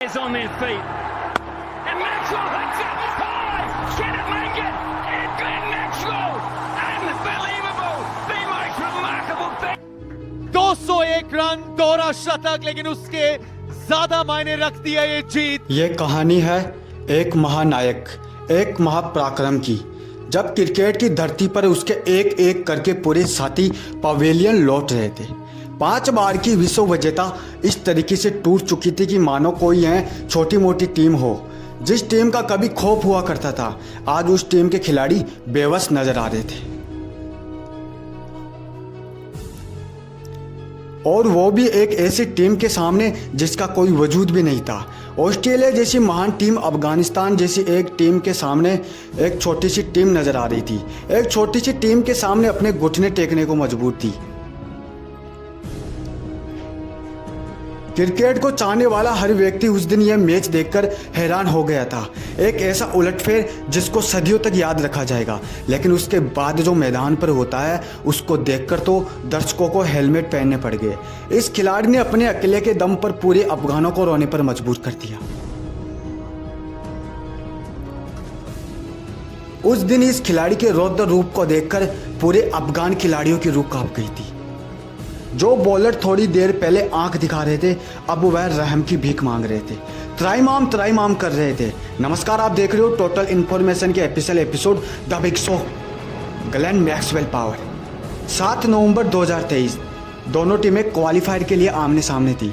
players on their feet. And Maxwell hits it high. Can it make it? And Glenn Maxwell, unbelievable, the most remarkable thing. 201 run, दोहरा शतक, लेकिन उसके ज्यादा मायने रख दिया ये जीत। ये कहानी है एक महानायक, एक महापराक्रम की। जब क्रिकेट की धरती पर उसके एक एक करके पूरे साथी पवेलियन लौट रहे थे। 5 बार की विश्व विजेता इस तरीके से टूट चुकी थी कि मानो कोई है छोटी मोटी टीम हो। जिस टीम का कभी खौफ हुआ करता था, आज उस टीम के खिलाड़ी बेबस नजर आ रहे थे, और वो भी एक ऐसी टीम के सामने जिसका कोई वजूद भी नहीं था। ऑस्ट्रेलिया जैसी महान टीम अफगानिस्तान जैसी एक टीम के सामने एक छोटी सी टीम नजर आ रही थी। एक छोटी सी टीम के सामने अपने घुटने टेकने को मजबूर थी। क्रिकेट को चाहने वाला हर व्यक्ति उस दिन यह मैच देखकर हैरान हो गया था। एक ऐसा उलटफेर जिसको सदियों तक याद रखा जाएगा, लेकिन उसके बाद जो मैदान पर होता है उसको देखकर तो दर्शकों को हेलमेट पहनने पड़ गए। इस खिलाड़ी ने अपने अकेले के दम पर पूरे अफगानों को रोने पर मजबूर कर दिया। उस दिन इस खिलाड़ी के रौद्र रूप को देखकर पूरे अफगान खिलाड़ियों की रूह कांप गई थी। जो बॉलर थोड़ी देर पहले आंख दिखा रहे थे, अब वह रहम की भीख मांग रहे थे, त्राइमाम कर रहे थे। नमस्कार, आप देख रहे हो टोटल इन्फॉर्मेशन के episode the big show. Glenn Maxwell power. 7 नवंबर 2023 दोनों टीमें क्वालिफायर के लिए आमने सामने थी।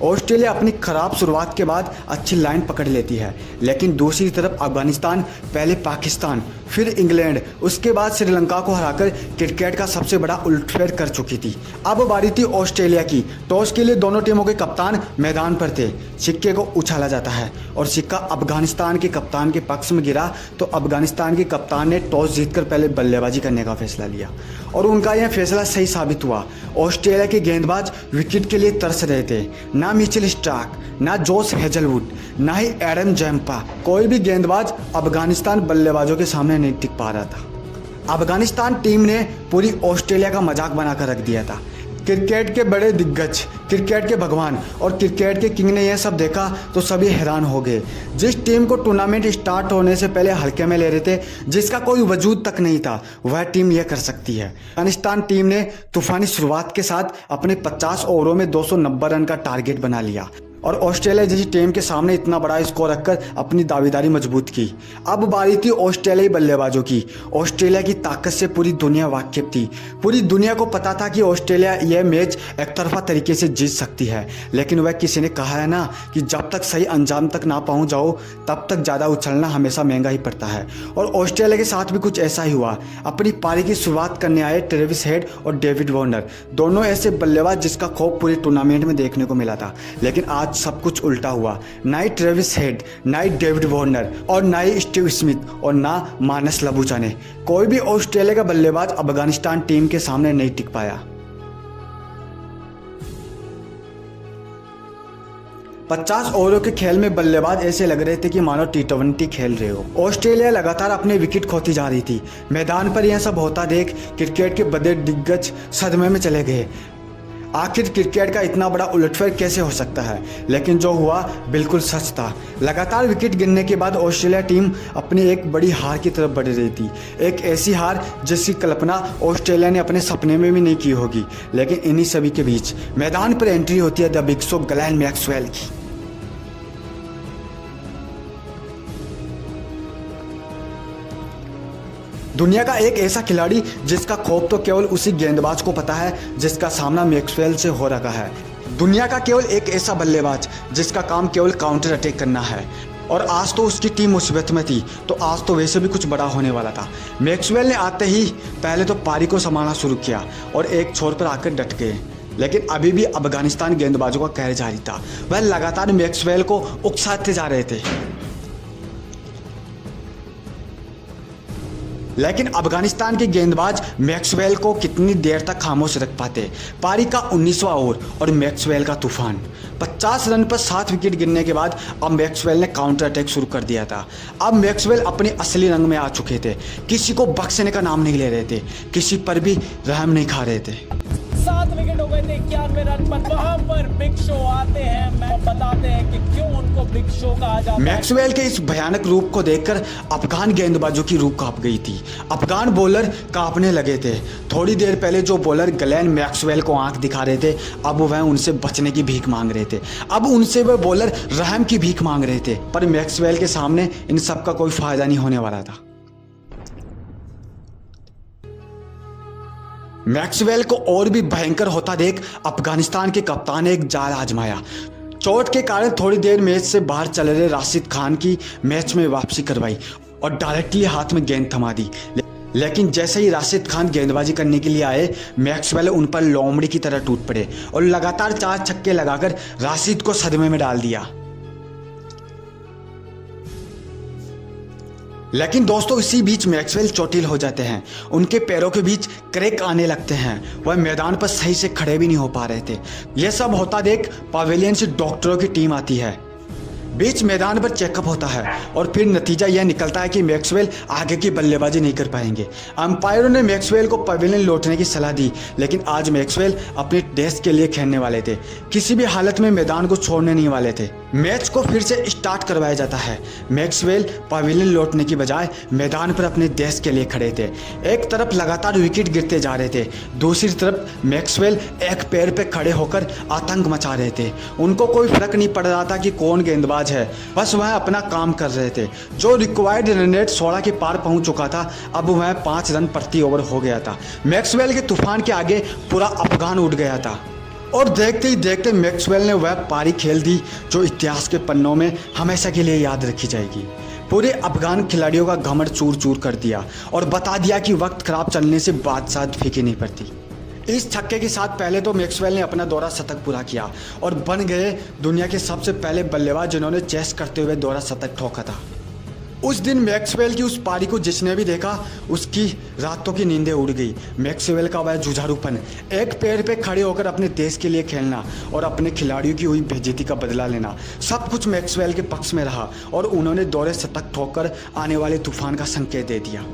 ऑस्ट्रेलिया अपनी खराब शुरुआत के बाद अच्छी लाइन पकड़ लेती है, लेकिन दूसरी तरफ अफगानिस्तान पहले पाकिस्तान, फिर इंग्लैंड, उसके बाद श्रीलंका को हराकर क्रिकेट का सबसे बड़ा उलटफेर कर चुकी थी। अब बारी थी ऑस्ट्रेलिया की। टॉस के लिए दोनों टीमों के कप्तान मैदान पर थे। सिक्के को उछाला जाता है और सिक्का अफगानिस्तान के कप्तान के पक्ष में गिरा तो अफगानिस्तान के कप्तान ने टॉस जीतकर पहले बल्लेबाजी करने का फैसला लिया, और उनका यह फैसला सही साबित हुआ। ऑस्ट्रेलिया के गेंदबाज विकेट के लिए तरस रहे थे। ना मिचेल स्टार्क, ना जोश हेजलवुड, ना ही एडम जैम्पा, कोई भी गेंदबाज अफगानिस्तान बल्लेबाजों के सामने नहीं टिक पा रहा था। अफगानिस्तान टीम ने पूरी ऑस्ट्रेलिया का मजाक बनाकर रख दिया था। क्रिकेट के बड़े दिग्गज, क्रिकेट के भगवान और क्रिकेट के किंग ने यह सब देखा तो सभी हैरान हो गए। जिस टीम को टूर्नामेंट स्टार्ट होने से पहले हल्के में ले रहे थे, जिसका कोई वजूद तक नहीं था, वह टीम यह कर सकती है। अफगानिस्तान टीम ने तूफानी शुरुआत के साथ अपने 50 ओवरों में 290 रन का टारगेट बना लिया और ऑस्ट्रेलिया जैसी टीम के सामने इतना बड़ा स्कोर रखकर अपनी दावेदारी मजबूत की। अब बारी थी ऑस्ट्रेलियाई बल्लेबाजों की। ऑस्ट्रेलिया की ताकत से पूरी दुनिया वाकिफ थी। पूरी दुनिया को पता था कि ऑस्ट्रेलिया यह मैच एक तरफा तरीके से जीत सकती है, लेकिन वह किसी ने कहा है ना कि जब तक सही अंजाम तक ना पहुंच जाओ तब तक ज़्यादा उछलना हमेशा महंगा ही पड़ता है। और ऑस्ट्रेलिया के साथ भी कुछ ऐसा ही हुआ। अपनी पारी की शुरुआत करने आए ट्रेविस हेड और डेविड वार्नर, दोनों ऐसे बल्लेबाज जिसका खौफ पूरे टूर्नामेंट में देखने को मिला था, लेकिन आज सब कुछ उल्टा हुआ। ना ही ट्रेविस हेड, ना ही डेविड वार्नर और ना ही स्टीव स्मिथ और ना मानस लबूचा ने, कोई भी ऑस्ट्रेलिया का बल्लेबाज अफगानिस्तान टीम के सामने नहीं टिक पाया। 50 ओवरों के खेल में बल्लेबाज ऐसे लग रहे थे कि मानो T20 खेल रहे हो। ऑस्ट्रेलिया लगातार अपने विकेट खोती जा रही थी। मैदान पर यह सब होता देख क्रिकेट के बड़े दिग्गज सदमे में चले गए। आखिर क्रिकेट का इतना बड़ा उलटफेर कैसे हो सकता है? लेकिन जो हुआ बिल्कुल सच था। लगातार विकेट गिरने के बाद ऑस्ट्रेलिया टीम अपनी एक बड़ी हार की तरफ बढ़ रही थी। एक ऐसी हार जिसकी कल्पना ऑस्ट्रेलिया ने अपने सपने में भी नहीं की होगी। लेकिन इन्हीं सभी के बीच मैदान पर एंट्री होती है the big show Glenn Maxwell की। दुनिया का एक ऐसा खिलाड़ी जिसका खौफ तो केवल उसी गेंदबाज को पता है जिसका सामना मैक्सवेल से हो रखा है। दुनिया का केवल एक ऐसा बल्लेबाज जिसका काम केवल काउंटर अटैक करना है। और आज तो उसकी टीम मुसीबत में थी, तो आज तो वैसे भी कुछ बड़ा होने वाला था। मैक्सवेल ने आते ही पहले तो पारी को संभालना शुरू किया और एक छोर पर आकर डट गए, लेकिन अभी भी अफगानिस्तान गेंदबाजों का कहर जारी था। वह लगातार मैक्सवेल को उकसाते जा रहे थे, लेकिन अफगानिस्तान के गेंदबाज मैक्सवेल को कितनी देर तक खामोश रख पाते। पारी का 19वां ओवर और मैक्सवेल का तूफान। 50 रन पर 7 विकेट गिरने के बाद अब मैक्सवेल ने काउंटर अटैक शुरू कर दिया था। अब मैक्सवेल अपने असली रंग में आ चुके थे। किसी को बख्शने का नाम नहीं ले रहे थे, किसी पर भी रहम नहीं खा रहे थे। 7 विकेट हो गए थे 91 रन पर। वहां पर बिग शो बताते हैं कि क्यों उनको बिग शो कहा जाता है। मैक्सवेल के इस भयानक रूप को देखकर अफगान गेंदबाजों की रूह कांप गई थी। अफगान बॉलर कांपने लगे थे। थोड़ी देर पहले जो बॉलर ग्लेन मैक्सवेल को आंख दिखा रहे थे, अब वह उनसे बचने की भीख मांग रहे थे। अब उनसे वह बॉलर रहम की भीख मांग रहे थे। पर मैक्सवेल के सामने इन सब का कोई फायदा नहीं होने वाला था। मैक्सवेल को और भी भयंकर होता देख अफगानिस्तान के कप्तान ने एक जाल आजमाया। चोट के कारण थोड़ी देर मैच से बाहर चले रहे राशिद खान की मैच में वापसी करवाई और डायरेक्टली हाथ में गेंद थमा दी। लेकिन जैसे ही राशिद खान गेंदबाजी करने के लिए आए, मैक्सवेल उन पर लोमड़ी की तरह टूट पड़े और लगातार 4 छक्के लगाकर राशिद को सदमे में डाल दिया। लेकिन दोस्तों इसी बीच मैक्सवेल चोटिल हो जाते हैं। उनके पैरों के बीच क्रैक आने लगते हैं। वह मैदान पर सही से खड़े भी नहीं हो पा रहे थे। यह सब होता देख पवेलियन से डॉक्टरों की टीम आती है। बीच मैदान पर चेकअप होता है और फिर नतीजा यह निकलता है कि मैक्सवेल आगे की बल्लेबाजी नहीं कर पाएंगे। अंपायरों ने मैक्सवेल को पवेलियन लौटने की सलाह दी, लेकिन आज मैक्सवेल अपने देश के लिए खेलने वाले थे। किसी भी हालत में मैदान को छोड़ने नहीं वाले थे। मैच को फिर से स्टार्ट करवाया जाता है। मैक्सवेल पवेलियन लौटने की बजाय मैदान पर अपने देश के लिए खड़े थे। एक तरफ लगातार विकेट गिरते जा रहे थे, दूसरी तरफ मैक्सवेल एक पैर पे खड़े होकर आतंक मचा रहे थे। उनको कोई फर्क नहीं पड़ रहा था कि कौन गेंदबाज है, बस वह अपना काम कर रहे थे। जो रिक्वायर्ड रन रेट 16 के पार पहुंच चुका था, अब वह 5 रन प्रति ओवर हो गया था। मैक्सवेल के तूफान के आगे पूरा अफगान उठ गया था और देखते ही देखते मैक्सवेल ने वह पारी खेल दी जो इतिहास के पन्नों में हमेशा के लिए याद रखी जाएगी। पूरे अफगान खिलाड़ियों का घमंड चूर चूर कर दिया और बता दिया कि वक्त खराब चलने से बादशाह फीकी नहीं पड़ती। इस छक्के के साथ पहले तो मैक्सवेल ने अपना दोहरा शतक पूरा किया और बन गए दुनिया के सबसे पहले बल्लेबाज जिन्होंने चेस करते हुए दोहरा शतक ठोका था। उस दिन मैक्सवेल की उस पारी को जिसने भी देखा उसकी रातों की नींदें उड़ गई। मैक्सवेल का वह जुझारूपन, एक पैर पे खड़े होकर अपने देश के लिए खेलना और अपने खिलाड़ियों की हुई बेइज्जती का बदला लेना, सब कुछ मैक्सवेल के पक्ष में रहा और उन्होंने दोहरे शतक ठोककर आने वाले तूफान का संकेत दे दिया।